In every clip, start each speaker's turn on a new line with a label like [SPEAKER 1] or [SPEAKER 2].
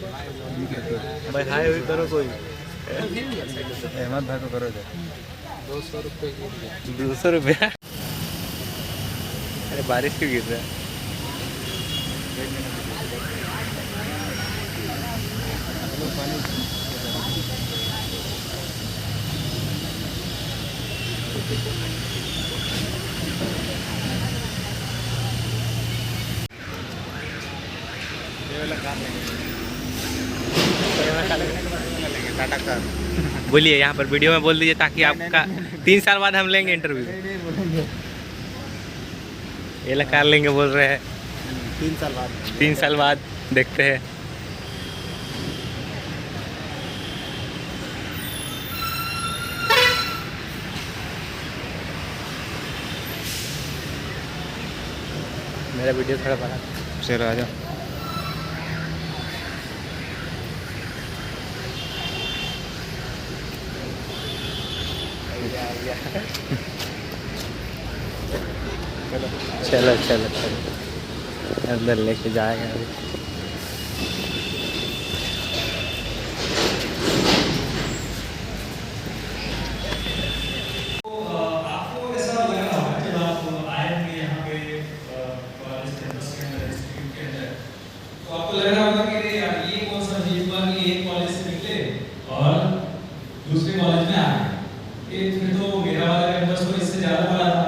[SPEAKER 1] भाई हाय भी करो कोई।
[SPEAKER 2] अहमद भाई को करो इधर।
[SPEAKER 1] 200 रुपया। अरे बारिश क्यों गिर रहा है?
[SPEAKER 2] टाटा कार
[SPEAKER 1] बोलिए यहाँ पर वीडियो में बोल दीजिए ताकि आपका 3 साल बाद हम लेंगे इंटरव्यू। ये ला कार लेंगे बोल रहे हैं।
[SPEAKER 2] 3 साल बाद
[SPEAKER 1] 3 साल बाद देखते हैं। मेरा वीडियो थोड़ा बड़ा।
[SPEAKER 2] चलो आ जाओ।
[SPEAKER 1] चलो चलो चलो अंदर लेके जाएगा अभी।
[SPEAKER 3] आपको लग रहा होगा कि यार ये कौन सा अजीब हुआ कि एक कॉलेज से निकले और दूसरे कॉलेज में आ गए। ये फिर तो मेरा वाला कैंपस तो इससे ज़्यादा बड़ा था,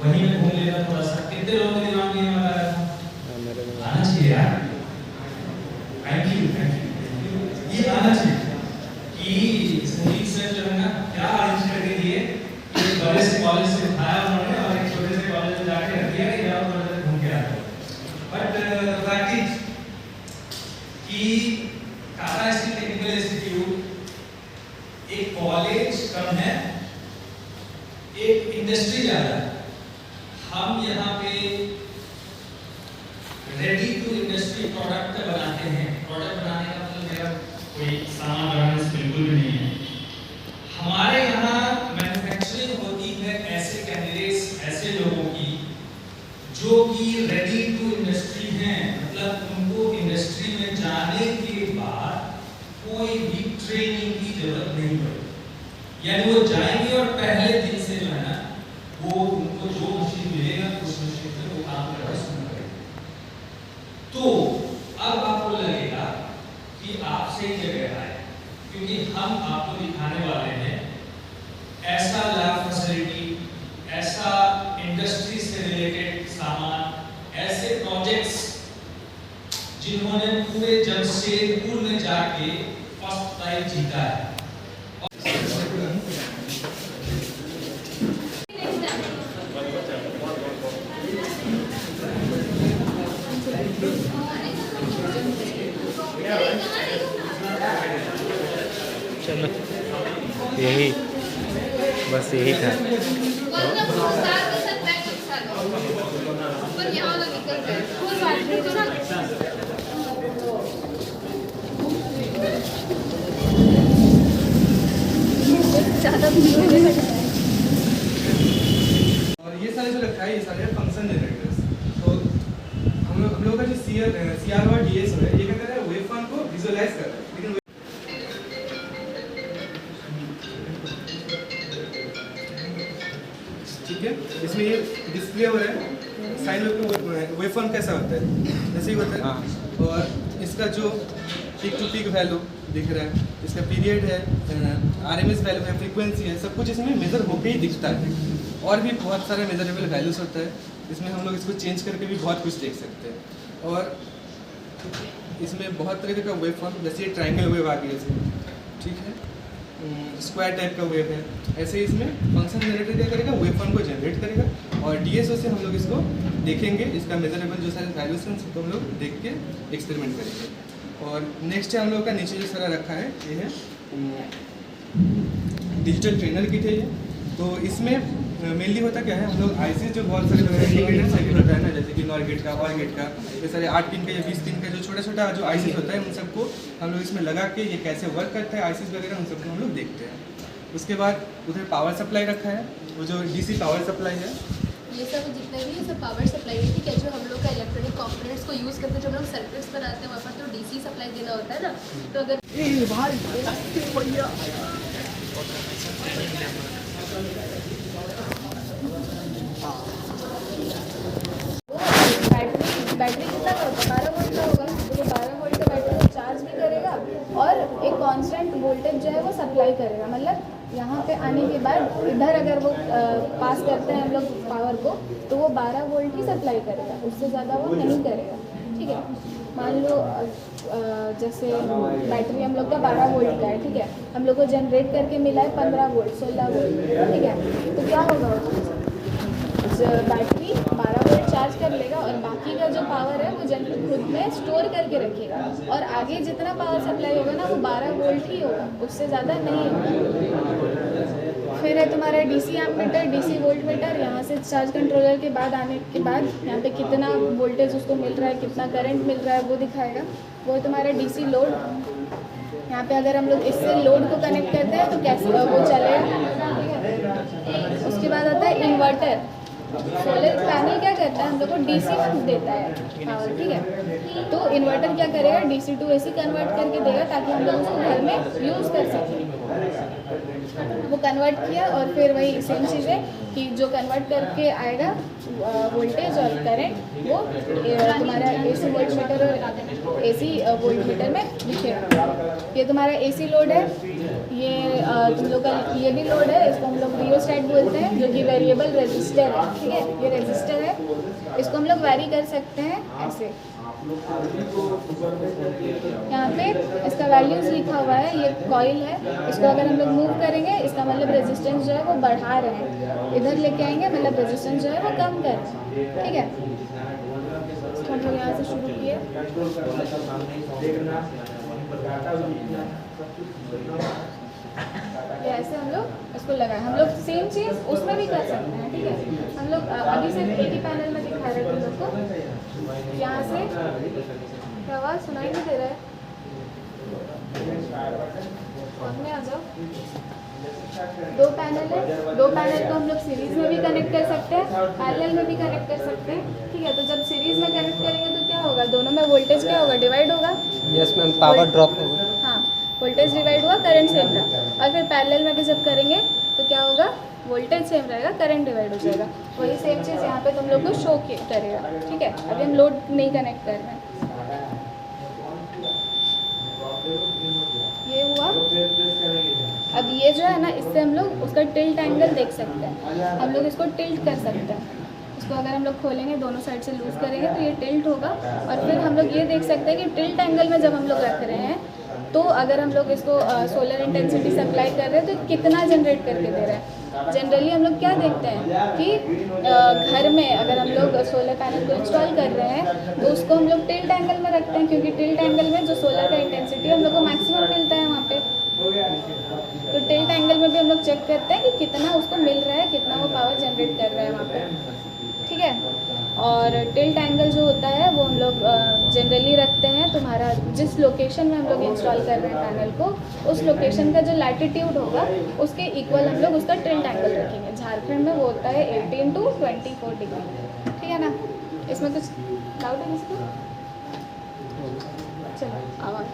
[SPEAKER 3] वहीं में घूम लेना थोड़ा सा। कितने लोगों के दिमाग में ये आ रहा था आना चाहिए यार। थैंक यू ये आना चाहिए कि संगीत सर जो है ना क्या अरेंज करके दिए कि बड़े से कॉलेज से उठाया उन्होंने और एक छोटे से कॉलेज में जाके रख दिया कि जाओ कॉलेज घूम के आओ। बट फैक्ट इज कि टाटा स्टील टेक्निकल इंस्टीट्यूट एक कॉलेज कम है, एक इंडस्ट्री ज्यादा है। हम यहाँ पे रेडी टू इंडस्ट्री प्रोडक्ट बनाते हैं। प्रोडक्ट बनाने का मतलब मेरा कोई सामान बनाने से बिल्कुल भी नहीं है। हमारे यहाँ मैन्युफैक्चरिंग होती है ऐसे कैंडिडेट्स, ऐसे लोगों की जो कि रेडी टू इंडस्ट्री हैं, मतलब उनको इंडस्ट्री में जाने के बाद कोई भी ट्रेनिंग की जरूरत नहीं पड़ेगी। यानी वो जाएंगे और पहले दिन से जो है ना वो उनको जो मशीन मिलेगा उस मशीन पे वो काम करना शुरू करेंगे। तो अब आपको लगेगा कि आप सही जगह आए, क्योंकि हम आपको दिखाने वाले हैं ऐसा लैब फैसिलिटी, ऐसा इंडस्ट्री से रिलेटेड सामान, ऐसे प्रोजेक्ट्स जिन्होंने पूरे जमशेदपुर में जाके फर्स्ट प्राइज जीता है।
[SPEAKER 1] चलो यही बस यही था।
[SPEAKER 4] और ये सारे जो रखा है ये सारे फंक्शन जनरेटर्स। तो हम लोगों का जो CR DS है ये क्या कर रहा है, वेवफॉर्म को विजुअलाइज कर रहा है। लेकिन ठीक है, इसमें ये डिस्प्ले हो रहा है साइन वेवफॉर्म कैसा होता है, ऐसे ही होता है। और इसका जो पीक टू पीक वैल्यू दिख रहा है, इसका पीरियड है, RMS वैल्यू है, फ्रीक्वेंसी है, सब कुछ इसमें मेजर होके ही दिखता है। और भी बहुत सारे मेजरेबल वैल्यूज होता है इसमें, हम लोग इसको चेंज करके भी बहुत कुछ देख सकते हैं। और इसमें बहुत तरीके का वेव फॉर्म, जैसे ये ट्रायंगल वेव आ गया इसमें, ठीक है, स्क्वायर टाइप का वेव है, ऐसे ही इसमें फंक्शन जनरेटर क्या करेगा, वेव फॉर्म को जनरेट करेगा। और DSO से हम लोग इसको देखेंगे, इसका मेजरेबल जो सारे वैल्यूज हैं उसको हम लोग देख के एक्सपेरिमेंट करेंगे। और नेक्स्ट है हम लोग का नीचे जो सारा रखा है ये है डिजिटल ट्रेनर किट है ये। तो इसमें मेनली होता क्या है, हम लोग IC जो बहुत सारे इंटीग्रेटेड सर्किट होता है ना, जैसे कि NOR गेट का, OR गेट का, ये सारे 8 पिन का या 20 पिन का जो छोटा छोटा जो IC होता है उन सबको हम लोग इसमें लगा के ये कैसे वर्क करता है ICs वगैरह उन सबको हम लोग देखते हैं। उसके बाद उधर पावर सप्लाई रखा है, वो जो DC पावर सप्लाई है,
[SPEAKER 5] ये सब जितने भी सब पावर सप्लाई है, ठीक है, जो हम लोग का इलेक्ट्रॉनिक कंपोनेंट्स उसको यूज़ करके जब हम सर्किट्स बनाते हैं वहाँ पर तो डीसी सप्लाई देना होता है ना, तो अगर बैटरी कितना का होगा, 12 वोल्ट का होगा, तो 12 वोल्ट का बैटरी को चार्ज भी करेगा और एक कांस्टेंट वोल्टेज जो है वो सप्लाई करेगा। मतलब यहाँ पे आने के बाद इधर अगर वो पास करते हैं हम लोग पावर को, तो वो 12 वोल्ट ही सप्लाई करेगा, उससे ज़्यादा वो नहीं करेगा। ठीक है, मान लो जैसे बैटरी हम लोग का 12 वोल्ट का है, ठीक है, हम लोग को जनरेट करके मिला है 15 वोल्ट 16 वोल्ट, ठीक है, तो क्या होगा बैटरी 12 वोल्ट चार्ज कर लेगा और बाकी का जो पावर है वो खुद में स्टोर करके रखेगा और आगे जितना पावर सप्लाई होगा ना वो 12 वोल्ट ही होगा, उससे ज़्यादा नहीं होगा। फिर है तुम्हारा DC ammeter, DC voltmeter, यहाँ से चार्ज कंट्रोलर के बाद आने के बाद यहाँ पे कितना वोल्टेज उसको मिल रहा है, कितना करंट मिल रहा है वो दिखाएगा। वो है तुम्हारा डीसी लोड। यहाँ पे अगर हम लोग इससे लोड को कनेक्ट करते हैं तो कैसे वो चलेगा। उसके बाद आता है इन्वर्टर। सोलर पैनल क्या करता है, हम लोग को डीसी देता है पावर, ठीक है, तो इन्वर्टर क्या करेगा, डीसी टू एसी कन्वर्ट करके देगा ताकि हम लोग उसको घर में यूज़ कर सकें। वो कन्वर्ट किया और फिर वही सेम चीज़ है कि जो कन्वर्ट करके आएगा वोल्टेज और करंट वो तुम्हारा एसी वोल्ट मीटर और एसी वोल्ट मीटर में दिखेगा। ये तुम्हारा एसी लोड है, ये तुम लोग का ये भी लोड है, इसको हम लोग रियोस्टैट बोलते हैं, जो कि वेरिएबल रेजिस्टर है। ठीक है, ये रेजिस्टर है, इसको हम लोग वैरी कर सकते हैं ऐसे। यहाँ पे इसका वैल्यूज लिखा हुआ है, ये कॉइल है, इसको अगर हम लोग मूव करेंगे इसका मतलब रेजिस्टेंस जो है वो बढ़ा रहे हैं, इधर लेके आएंगे मतलब रेजिस्टेंस जो है वो कम कर रहे हैं। ठीक है, तो हम लोग यहाँ से शुरू किए। ऐसे हम लोग इसको लगाए, हम लोग सेम चीज़ उसमें भी कर सकते हैं। ठीक है, हम लोग अभी सिर्फ एक ही पैनल में दिखा रहे थे तुम लोग को। यहाँ से क्या आवाज़ सुनाई नहीं दे रहा है, सामने आ जाओ। दो पैनल है, दो पैनल को हम लोग सीरीज में भी कनेक्ट कर सकते हैं, पैरेलल में भी कनेक्ट कर सकते हैं। ठीक है, तो जब सीरीज में कनेक्ट करेंगे तो क्या होगा, दोनों में वोल्टेज क्या होगा, डिवाइड होगा।
[SPEAKER 2] यस मैम, पावर ड्रॉप होगा।
[SPEAKER 5] हाँ, वोल्टेज डिवाइड हुआ, करंट सेम रहा। और फिर पैरेलल में भी जब करेंगे तो क्या होगा, वोल्टेज सेम रहेगा, करंट डिवाइड हो जाएगा। वही सेम चीज़ यहाँ पे तुम लोग को शो करेगा। ठीक है, अभी हम लोड नहीं कनेक्ट कर रहे हैं। ये हुआ। अब ये जो है ना, इससे हम लोग उसका टिल्ट एंगल देख सकते हैं, हम लोग इसको टिल्ट कर सकते हैं। इसको अगर हम लोग खोलेंगे, दोनों साइड से लूज़ करेंगे तो ये टिल्ट होगा। और फिर हम लोग ये देख सकते हैं कि टिल्ट एंगल में जब हम लोग रख रहे हैं तो अगर हम लोग इसको सोलर इंटेंसिटी सप्लाई कर रहे हैं तो कितना जनरेट करके दे रहे हैं। जनरली हम लोग क्या देखते हैं कि घर में अगर हम लोग सोलर पैनल को इंस्टॉल कर रहे हैं तो उसको हम लोग टिल्ट एंगल में रखते हैं, क्योंकि टिल्ट एंगल में जो सोलर का इंटेंसिटी हम लोग को मैक्सिमम मिलता है वहाँ पे। तो टिल्ट एंगल में भी हम लोग चेक करते हैं कि कितना उसको मिल रहा है, कितना वो पावर जनरेट कर रहा है वहाँ पे। ठीक है, और टिल्ट एंगल जो होता है वो हम लोग जनरली रखते हैं तुम्हारा जिस लोकेशन में हम लोग इंस्टॉल कर रहे हैं पैनल को, उस लोकेशन का जो लैटिट्यूड होगा उसके इक्वल हम लोग उसका टिल्ट एंगल रखेंगे। झारखंड में वो होता है 18 to 24 डिग्री। ठीक है ना, इसमें कुछ डाउट है किसको? चलो आवाज़।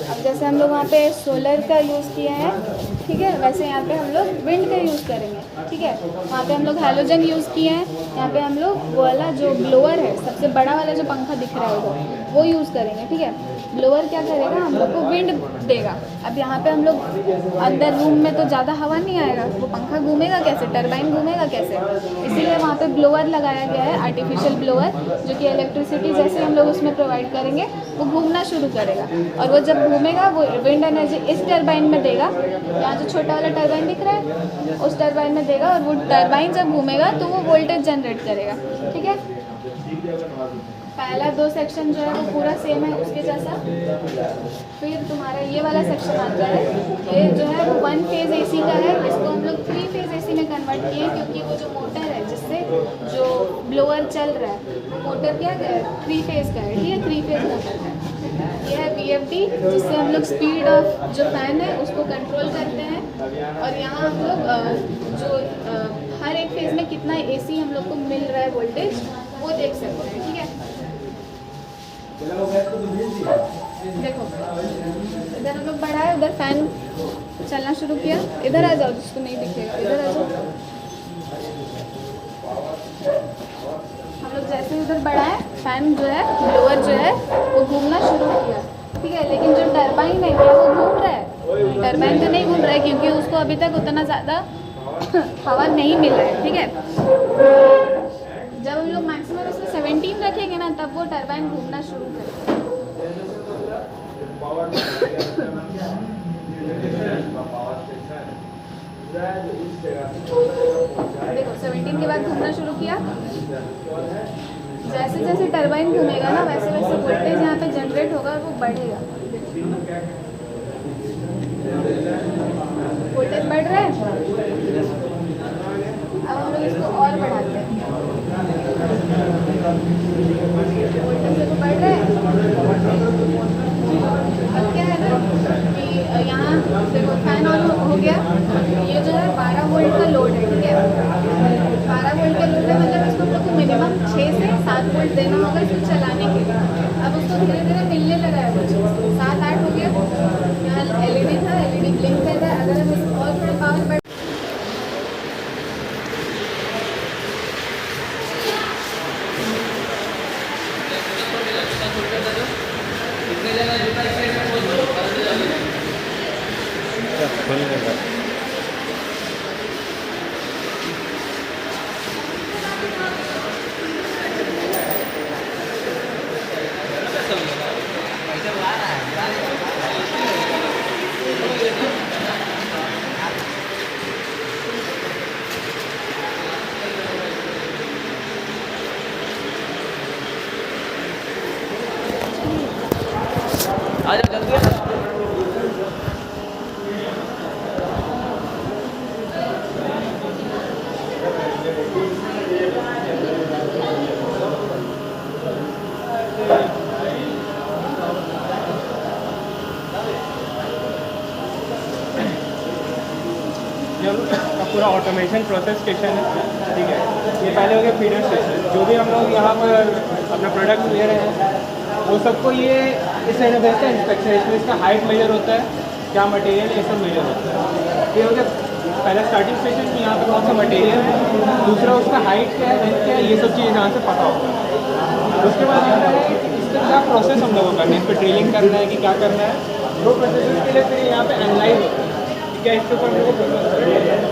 [SPEAKER 5] अब जैसे हम लोग वहाँ पे सोलर का यूज़ किया है, ठीक है, वैसे यहाँ पे हम लोग विंड का यूज़ करेंगे। ठीक है, वहाँ पे हम लोग हैलोजन यूज़ किए हैं, यहाँ पे हम लोग वो वाला जो ब्लोअर है, सबसे बड़ा वाला जो पंखा दिख रहा है वो यूज़ करेंगे। ठीक है, ब्लोअर क्या करेगा, हम लोग को विंड देगा। अब यहाँ पे हम लोग अंदर रूम में तो ज़्यादा हवा नहीं आएगा, वो पंखा घूमेगा कैसे, टरबाइन घूमेगा कैसे, इसीलिए वहाँ पे ब्लोअर लगाया गया है, आर्टिफिशियल ब्लोअर, जो कि इलेक्ट्रिसिटी जैसे हम लोग उसमें प्रोवाइड करेंगे वो घूमना शुरू करेगा। और वो जब घूमेगा वो विंड एनर्जी इस टरबाइन में देगा, यहाँ जो छोटा वाला टरबाइन दिख रहा है उस टरबाइन में देगा, और वो टरबाइन जब घूमेगा तो वो वोल्टेज जनरेट करेगा। ठीक है, पहला 2 सेक्शन जो है वो पूरा सेम है उसके जैसा। फिर तुम्हारा ये वाला सेक्शन आता है, ये जो है वो 1 फेज़ एसी का है, इसको हम लोग 3 फेज़ एसी में कन्वर्ट किए, क्योंकि वो जो मोटर है जिससे जो ब्लोअर चल रहा है वो मोटर क्या है, 3 फेज़ का है। ठीक है, 3 फेज़ मोटर है। ये है VFD, जिससे हम लोग स्पीड ऑफ जो फ़ैन है उसको कंट्रोल करते हैं। और यहाँ हम लोग जो हर एक फेज में कितना AC हम लोग को मिल रहा है वोल्टेज, वो देख सकते हैं। ठीक है, देखो इधर हम लोग बढ़ाए, उधर फैन चलना शुरू किया। इधर आ जाओ, जिसको नहीं दिखेगा इधर आ जाओ। हम लोग जैसे उधर बढ़ाए, फैन जो है ब्लोअर जो है वो घूमना शुरू किया। ठीक है, लेकिन जो टरबाइन है क्या वो घूम रहा है? टरबाइन तो नहीं घूम रहा है, क्योंकि उसको अभी तक उतना ज़्यादा हवा नहीं मिला है। ठीक है, जब हम लोग मैक्सिमम इसमें 17 रखेंगे ना, तब वो टरबाइन घूमना शुरू करेगा। देखो 17 के बाद घूमना शुरू किया। जैसे जैसे टरबाइन घूमेगा ना, वैसे वैसे वोल्टेज यहाँ पे जनरेट होगा और वो बढ़ेगा। वोल्टेज बढ़ रहा है। अब हम लोग इसको और बढ़ाते हैं। वोल्टेज देखो बढ़ रहा है। अब क्या है ना कि यहाँ देखो फैन ऑन हो गया। ये जो है 12 वोल्ट का लोड है। ठीक है, 12 वोल्ट का लोड है, मतलब इसको हम लोग को मिनिमम 6 से 7 वोल्ट देना होगा इसको चलाने के लिए। अब उसको धीरे धीरे मिलने लगा है, वो 7-8 हो गया। यहाँ LED था, LED ब्लिंक कर रहा है। अगर हम इसको और थोड़ा पावर बढ़
[SPEAKER 6] पूरा ऑटोमेशन प्रोसेस स्टेशन है। ठीक है, ये पहले हो गया फीडर स्टेशन। जो भी हम लोग यहाँ पर अपना प्रोडक्ट ले रहे हैं वो सबको ये इस साइड में है इंस्पेक्शन। इसमें इसका हाइट मेजर होता है, क्या मटेरियल ये सब मेजर होता है। ये हो गया पहला स्टार्टिंग स्टेशन कि यहाँ पे कौन सा मटेरियल है। दूसरा उसका हाइट क्या है, लेंथ क्या है, ये सब चीज़ यहाँ से पता होता है। उसके बाद आता है कि इसका क्या प्रोसेस हम लोगों को करना है, इस पर ड्रिलिंग करना है कि क्या करना है। वो प्रोसेस के लिए फिर यहाँ पे एनालाइज होता है कि क्या इसके ऊपर हम लोग को प्रोसेस करना है।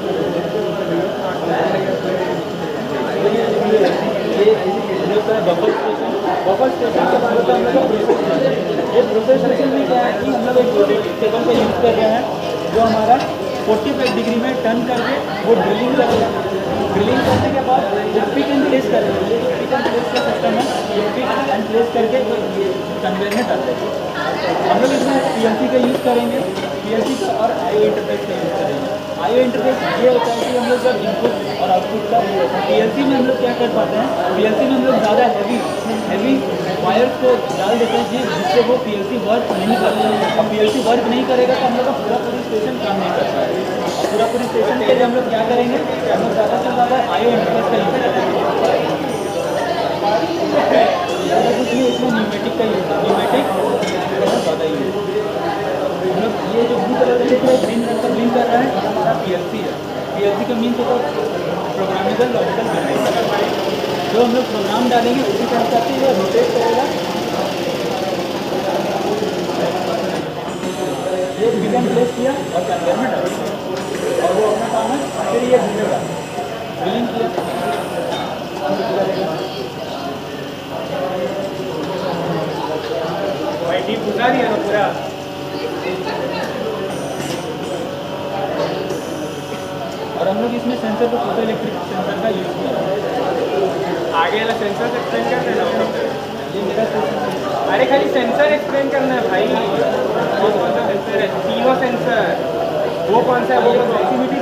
[SPEAKER 6] बफर स्टेशन के बाद होता है हम लोग प्रोसेस। ये प्रोसेस स्टेशन में क्या है कि हम लोग एक टेबल का यूज़ कर रहे हैं जो हमारा 45 डिग्री में टर्न करके वो ड्रिलिंग कर रहे हैं। ड्रिलिंग करने के बाद जो पिक एंड प्लेस कर रहे हैं, ये पिक एंड प्लेस का सिस्टम है। ये पिक एंड प्लेस करके कन्वेयर में डालते हैं। हम लोग इसमें PLC का यूज़ करेंगे, PLC का और IO इंटरफेस का यूज़ करेंगे। IO इंटरफेस ये होता है कि हम लोग जब इनपुट और आउटपुट का PLC में हम लोग क्या कर पाते हैं, PLC में हम लोग ज़्यादा हैवी वायर को डाल देते हैं जिससे वो PLC वर्क नहीं करता। और PLC वर्क नहीं करेगा तो हम लोग का पूरी स्टेशन काम नहीं करता है। और पूरी स्टेशन के लिए हम लोग क्या करेंगे, हम लोग ज़्यादा से ज़्यादा IO इंटरफेस का यूज़ करेंगे। ज़्यादा कुछ नहीं, इसमें न्यूमेटिक का यूज़ है। न्यूमेटिक ज़्यादा यूज़ हम लोग ये जो ब्लू कलर का ग्रीन रंग का ब्लिंक कर रहा है हमारा PLC है। PLC का मीन होता है प्रोग्रामेबल लॉजिकल कंट्रोलर। जो हम लोग प्रोग्राम डालेंगे उसी के हिसाब से वो रोटेट करेगा। ये बिगन प्लेस किया और कन्वेयर में डाल दिया और वो अपना काम है। फिर ये घूमेगा, बिलिंग किया भाई डीप घुसा दिया ना पूरा। और हम लोग इसमें सेंसर को फोटो इलेक्ट्रिक सेंसर का यूज़ किया। आगे वाला सेंसर एक्सप्लेन कर देना। ये मेरा सेंसर, अरे खाली सेंसर एक्सप्लेन करना है भाई। वो कौन सा सेंसर है? CO sensor. वो कौन सा है? वो प्रॉक्सिमिटी